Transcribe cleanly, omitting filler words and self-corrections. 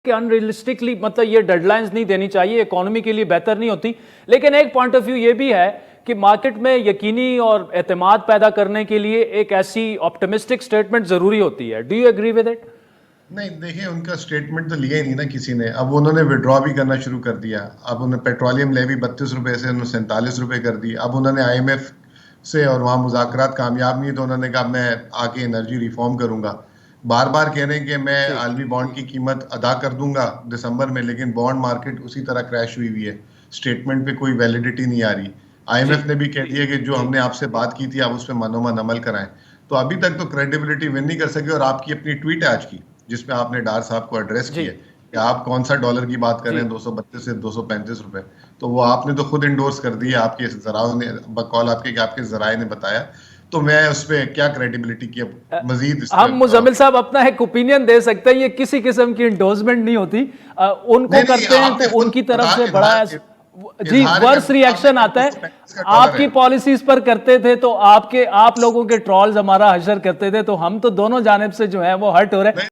कि अनरियलिस्टिकली मतलब ये डेडलाइंस नहीं देनी चाहिए, इकोनॉमी के लिए बेहतर नहीं होती। लेकिन एक पॉइंट ऑफ व्यू ये भी है कि मार्केट में यकीनी और एतमाद पैदा करने के लिए एक ऐसी ऑप्टिमिस्टिक स्टेटमेंट जरूरी होती है। Do you agree with it? नहीं, देखिए, उनका स्टेटमेंट तो लिया ही नहीं ना किसी ने। अब उन्होंने विड्रॉ भी करना शुरू कर दिया। अब उन्होंने पेट्रोलियम लेवी 32 रुपए से 47 रुपए कर दी। अब उन्होंने IMF से और वहां मुज़ाकरात कामयाब नहीं, तो उन्होंने कहा मैं आके एनर्जी रिफॉर्म करूंगा। बार बार कह रहे हैं कि मैं आलमी बॉन्ड की कीमत अदा कर दूंगा दिसंबर में, लेकिन बॉन्ड मार्केट उसी तरह क्रैश हुई हुई है। स्टेटमेंट पे कोई वैलिडिटी नहीं आ रही। IMF ने भी कह दिया कि जो हमने आपसे बात की थी आप उस पर मनोमन अमल कराएं। तो अभी तक तो क्रेडिबिलिटी विन नहीं कर सके। और आपकी अपनी ट्वीट है आज की जिसमें आपने डार साहब को एड्रेस किया कि आप कौन सा डॉलर की बात कर रहे हैं, 232 से 235 रुपए। तो वो आपने तो खुद इंडोर्स कर दिया, आपके जराये ने बकौल आपके जराये ने बताया। तो मैं उस पर क्या क्रेडिबिलिटी की मजीद हम मुजम्मिल साहब अपना एक ओपिनियन दे सकते हैं, ये किसी किस्म की इंडोर्समेंट नहीं होती। उनको करते हैं तो उनकी तरफ से बड़ा जी वर्स रिएक्शन आता है। आपकी पॉलिसीज पर करते थे तो आप लोगों के ट्रॉल्स हमारा हशर करते थे, तो हम तो दोनों जानिब से जो है वो हर्ट हो रहे हैं।